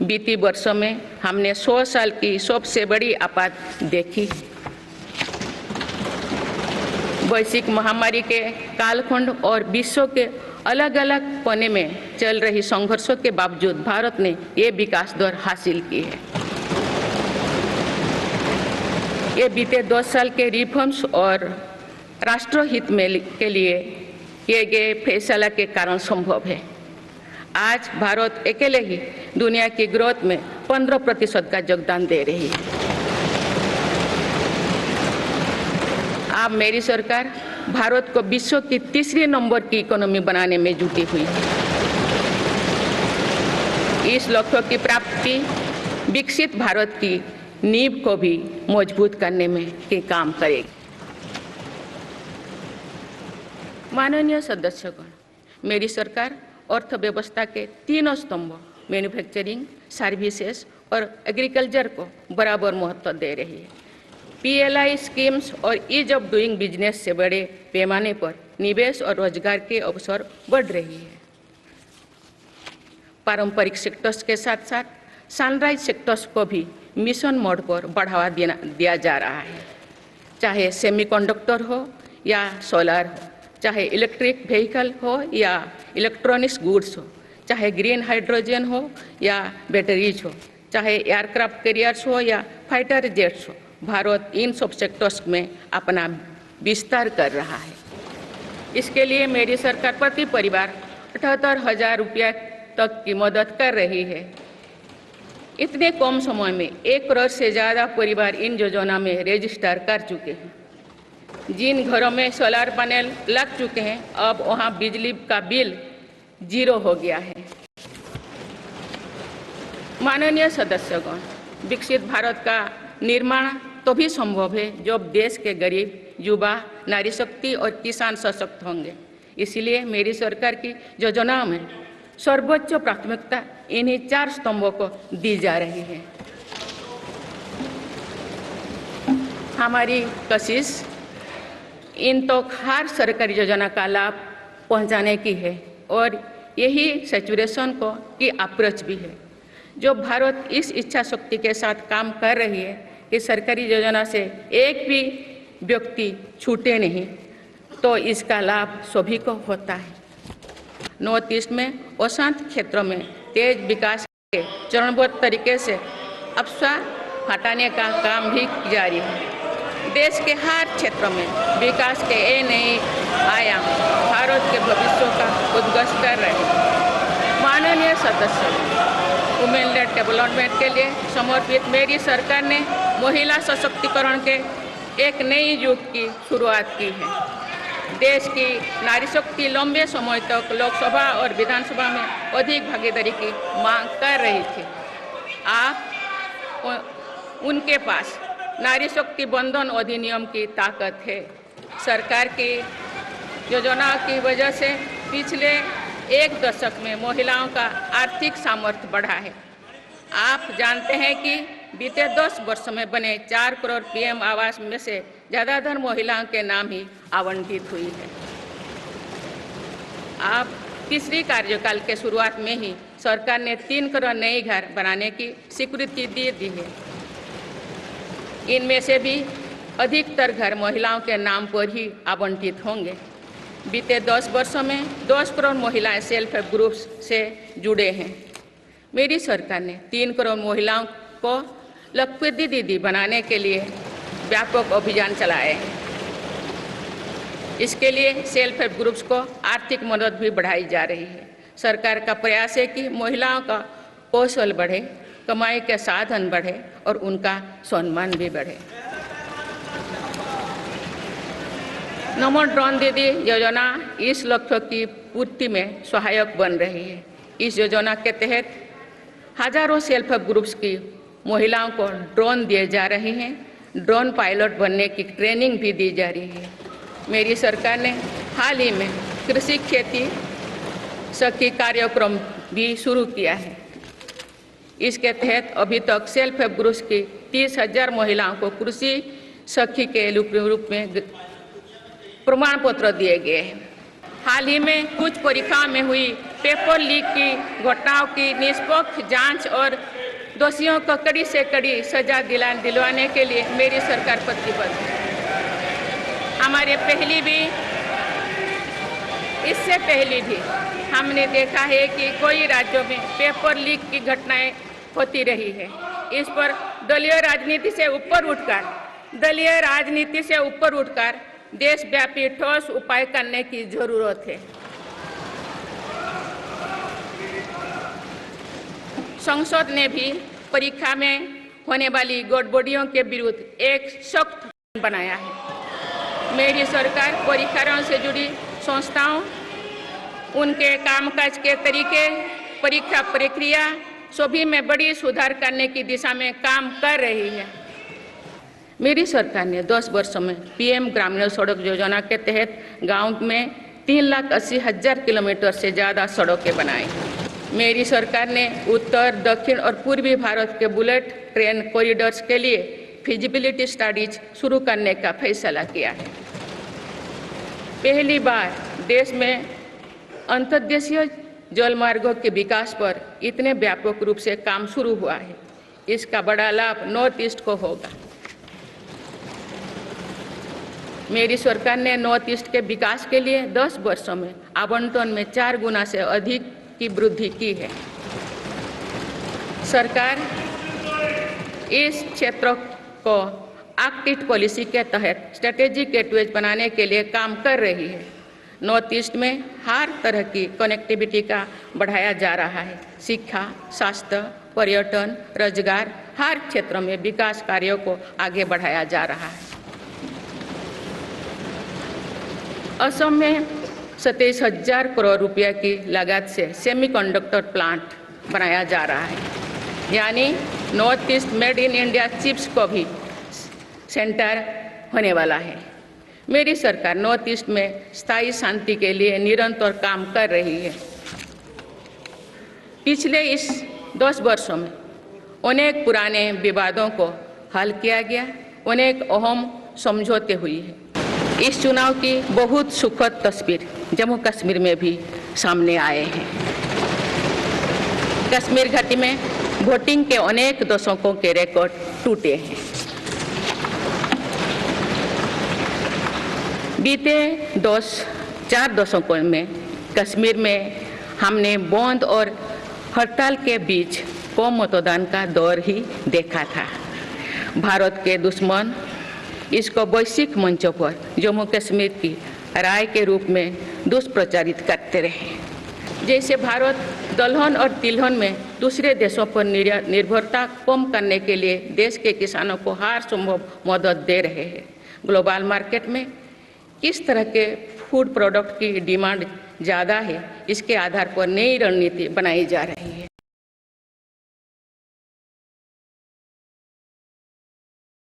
बीती वर्षों में हमने 100 साल की सबसे बड़ी आपात देखी। वैश्विक महामारी के कालखंड और विश्व के अलग अलग कोने में चल रही संघर्षों के बावजूद भारत ने ये विकास दर हासिल की है। ये बीते 10 साल के रिफॉर्म्स और राष्ट्रहित के लिए किए गए फैसला के कारण संभव है। आज भारत अकेले ही दुनिया की ग्रोथ में 15% का योगदान दे रही है। अब मेरी सरकार भारत को विश्व की तीसरी नंबर की इकोनॉमी बनाने में जुटी हुई है। इस लक्ष्य की प्राप्ति विकसित भारत की नींव को भी मजबूत करने में के काम करेगी। माननीय सदस्यगण, मेरी सरकार अर्थव्यवस्था के तीनों स्तंभों मैन्युफैक्चरिंग, सर्विसेज और एग्रीकल्चर को बराबर महत्व दे रही है। PLI स्कीम्स और ईज ऑफ डूइंग बिजनेस से बड़े पैमाने पर निवेश और रोजगार के अवसर बढ़ रही है। पारंपरिक सेक्टर्स के साथ साथ सनराइज सेक्टर्स को भी मिशन मोड पर बढ़ावा दिया जा रहा है। चाहे सेमीकंडक्टर हो या सोलर हो, चाहे इलेक्ट्रिक व्हीकल हो या इलेक्ट्रॉनिक्स गुड्स हो, चाहे ग्रीन हाइड्रोजन हो या बैटरीज हो, चाहे एयरक्राफ्ट कैरियर्स हो या फाइटर जेट्स हो, भारत इन सब सेक्टर्स में अपना विस्तार कर रहा है। इसके लिए मेरी सरकार प्रति परिवार 78,000 रुपया तक की मदद कर रही है। इतने कम समय में 1 करोड़ से ज़्यादा परिवार इन योजना में रजिस्टर कर चुके हैं। जिन घरों में सोलर पैनल लग चुके हैं, अब वहां बिजली का बिल 0 हो गया है। माननीय सदस्यगण, विकसित भारत का निर्माण तभी संभव है जब देश के गरीब, युवा, नारी शक्ति और किसान सशक्त होंगे। इसलिए मेरी सरकार की योजनाओं में सर्वोच्च प्राथमिकता इन्हीं 4 स्तंभों को दी जा रही है। हमारी कोशिश इन तो हर सरकारी योजना का लाभ पहुंचाने की है और यही सैचुरेशन को की अप्रोच भी है। जो भारत इस इच्छा शक्ति के साथ काम कर रही है कि सरकारी योजना से एक भी व्यक्ति छूटे नहीं, तो इसका लाभ सभी को होता है। नॉर्थ ईस्ट में अशांत क्षेत्रों में तेज विकास के चरणबद्ध तरीके से अफवाह हटाने का काम भी जारी है। देश के हर क्षेत्रों में विकास के ये नए आयाम भारत के भविष्य का उद्घोष कर रहे हैं। माननीय सदस्य, वुमेन लेड डेवलपमेंट के लिए समर्पित मेरी सरकार ने महिला सशक्तिकरण के एक नई युग की शुरुआत की है। देश की नारी शक्ति लंबे समय तक लोकसभा और विधानसभा में अधिक भागीदारी की मांग कर रही थी। आप उनके पास नारी शक्ति बंधन अधिनियम की ताकत है। सरकार की योजनाओं की वजह से पिछले 1 दशक में महिलाओं का आर्थिक सामर्थ्य बढ़ा है। आप जानते हैं कि बीते 10 वर्षों में बने 4 करोड़ PM आवास में से ज़्यादातर महिलाओं के नाम ही आवंटित हुई है। आप तीसरी कार्यकाल के शुरुआत में ही सरकार ने 3 करोड़ नए घर बनाने की स्वीकृति दे दी है। इनमें से भी अधिकतर घर महिलाओं के नाम पर ही आवंटित होंगे। बीते 10 वर्षों में 10 करोड़ महिलाएं सेल्फ हेल्प ग्रुप्स से जुड़े हैं। मेरी सरकार ने 3 करोड़ महिलाओं को लखपति दीदी बनाने के लिए व्यापक अभियान चलाए हैं। इसके लिए सेल्फ हेल्प ग्रुप्स को आर्थिक मदद भी बढ़ाई जा रही है। सरकार का प्रयास है कि महिलाओं का कौशल बढ़े, कमाई के साधन बढ़े और उनका सम्मान भी बढ़े। नमो ड्रोन दीदी योजना इस लक्ष्य की पूर्ति में सहायक बन रही है। इस योजना के तहत हजारों सेल्फ हेल्प ग्रुप्स की महिलाओं को ड्रोन दिए जा रहे हैं। ड्रोन पायलट बनने की ट्रेनिंग भी दी जा रही है। मेरी सरकार ने हाल ही में कृषि खेती सखी कार्यक्रम भी शुरू किया है। इसके तहत अभी तक सेल्फ हेल्प ग्रुप्स की 30,000 महिलाओं को कृषि सखी के रूप में प्रमाण पत्र दिए गए हैं। हाल ही में कुछ परीक्षाओं में हुई पेपर लीक की घटनाओं की निष्पक्ष जांच और दोषियों को कड़ी से कड़ी सजा दिलवाने के लिए मेरी सरकार प्रतिबद्ध है। हमारे इससे पहले भी हमने देखा है कि कई राज्यों में पेपर लीक की घटनाएं होती रही है। इस पर दलीय राजनीति से ऊपर उठकर देशव्यापी ठोस उपाय करने की जरूरत है। संसद ने भी परीक्षा में होने वाली गड़बड़ियों के विरुद्ध एक सख्त कानून बनाया है। मेरी सरकार परीक्षाओं से जुड़ी संस्थाओं, उनके कामकाज के तरीके, परीक्षा प्रक्रिया सभी में बड़ी सुधार करने की दिशा में काम कर रही है। मेरी सरकार ने 10 वर्षों में पीएम ग्रामीण सड़क योजना के तहत गांव में 3,80,000 किलोमीटर से ज़्यादा सड़कें बनाई। मेरी सरकार ने उत्तर, दक्षिण और पूर्वी भारत के बुलेट ट्रेन कॉरिडोर्स के लिए फिजिबिलिटी स्टडीज शुरू करने का फैसला किया है। पहली बार देश में अंतर्देशीय जल मार्गों के विकास पर इतने व्यापक रूप से काम शुरू हुआ है। इसका बड़ा लाभ नॉर्थ ईस्ट को होगा। मेरी सरकार ने नॉर्थ ईस्ट के विकास के लिए 10 वर्षों में आवंटन में 4 गुना से अधिक की वृद्धि की है। सरकार इस क्षेत्र को एक्ट ईस्ट पॉलिसी के तहत स्ट्रेटेजिक गेटवेज बनाने के लिए काम कर रही है। नॉर्थ ईस्ट में हर तरह की कनेक्टिविटी का बढ़ाया जा रहा है। शिक्षा, स्वास्थ्य, पर्यटन, रोजगार, हर क्षेत्र में विकास कार्यों को आगे बढ़ाया जा रहा है। असम में 27,000 करोड़ रुपये की लागत से सेमीकंडक्टर प्लांट बनाया जा रहा है। यानी north east made in India chips को भी सेंटर होने वाला है। मेरी सरकार नॉर्थ ईस्ट में स्थायी शांति के लिए निरंतर काम कर रही है। पिछले इस 10 वर्षों में अनेक पुराने विवादों को हल किया गया, अनेक अहम समझौते हुए हैं। इस चुनाव की बहुत सुखद तस्वीर जम्मू कश्मीर में भी सामने आए हैं। कश्मीर घाटी में वोटिंग के अनेक दशकों के रिकॉर्ड टूटे हैं। बीते 4 दशकों में कश्मीर में हमने बंद और हड़ताल के बीच कम मतदान का दौर ही देखा था। भारत के दुश्मन इसको वैश्विक मंचों पर जम्मू कश्मीर की राय के रूप में दुष्प्रचारित करते रहे। जैसे भारत दलहन और तिलहन में दूसरे देशों पर निर्भरता कम करने के लिए देश के किसानों को हर संभव मदद दे रहे हैं। ग्लोबल मार्केट में किस तरह के फूड प्रोडक्ट की डिमांड ज़्यादा है, इसके आधार पर नई रणनीति बनाई जा रही है।